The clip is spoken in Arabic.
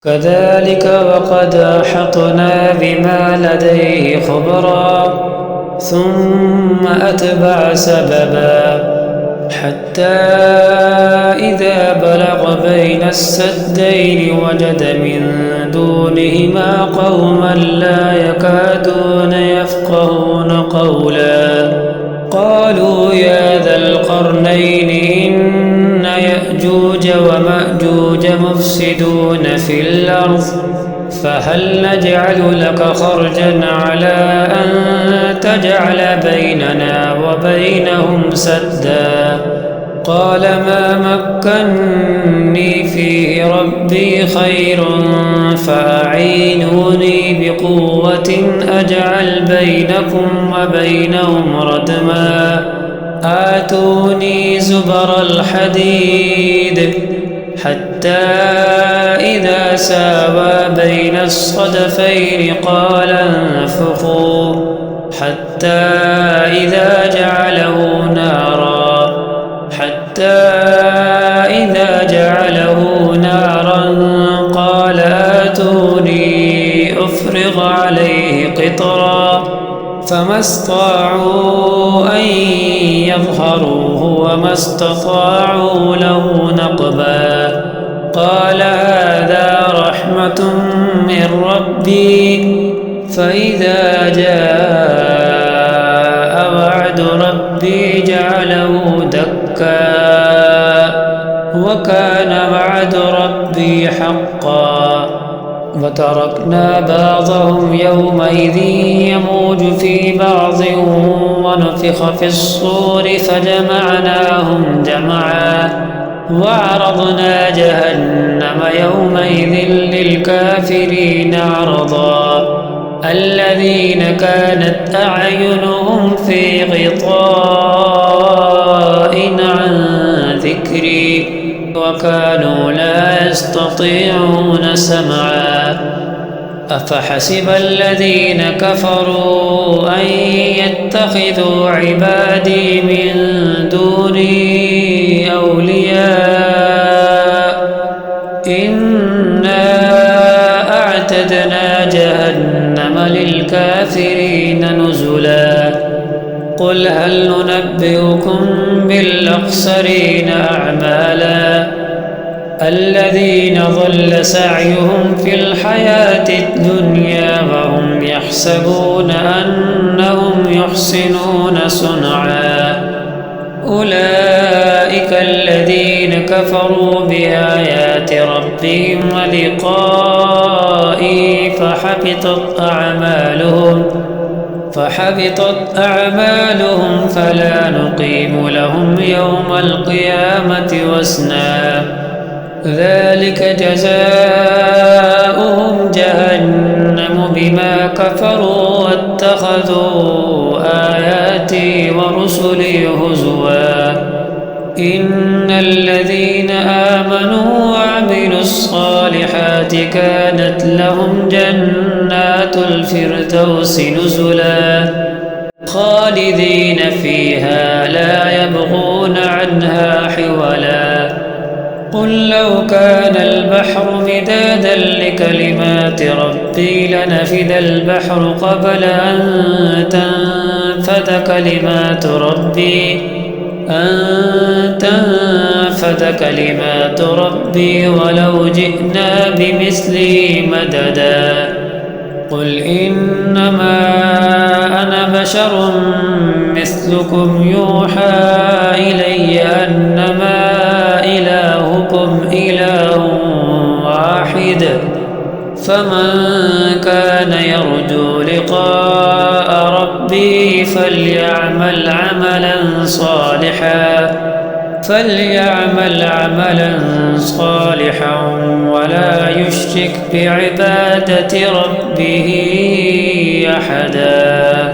كذلك وقد أحطنا بما لديه خبرا ثم أتبع سببا حتى إذا بلغ بين السدين وجد من دونهما قوما لا يكادون يفقهون قولا قالوا يا ذا القرنين إن يأجوج ومأجوج مفسدون في الأرض فهل نجعل لك خرجا على أن تجعل بيننا وبينهم سدا قال ما مكني فيه ربي خير فأعينوني بقوة أجعل بينكم وبينهم ردما آتوني زبر الحديد حتى إذا ساوى بين الصدفين قال انفخوا حتى إذا جعله نارا قال آتوني أفرغ عليه قطرا فما استطاعوا أن يظهروه وما استطاعوا له نقبا قال هذا رحمة من ربي فإذا جاء وعد ربي جعله دكا وكان وعد ربي حقا وتركنا بعضهم يومئذ يموج في بعض ونفخ في الصور فجمعناهم جمعا وعرضنا جهنم يومئذ للكافرين عرضا الذين كانت أعينهم في غطاء عن ذكري وكانوا لا يستطيعون سمعا أفحسب الذين كفروا أن يتخذوا عبادي من دوني أولياء إنا أعتدنا جهنم للكافرين نزلا قل هل ننبئكم بالأخسرين أعمالا الذين ضل سعيهم في الحياة الدنيا وهم يحسبون أنهم يحسنون صنعا أولئك الذين كفروا بآيات ربهم ولقائه فحبطت أعمالهم فلا نقيم لهم يوم القيامة وزنا ذلك جزاؤهم جهنم بما كفروا واتخذوا آياتي ورسلي هزوا إن الذين آمنوا وعملوا الصالحات كانت لهم جنات الفردوس نزلا خالدين فيها لا يبغون عنها حولا قل لو كان البحر مدادا لكلمات ربي لنفد البحر قبل أن تنفد كلمات ربي ولو جئنا بمثله مددا قل إنما أنا بشر مثلكم يوحى إلي أنما إلهكم إله واحد فمن كان يرجو لقاء ربه فليعمل عملا صالحا ولا يشرك بعبادة ربه أحدا.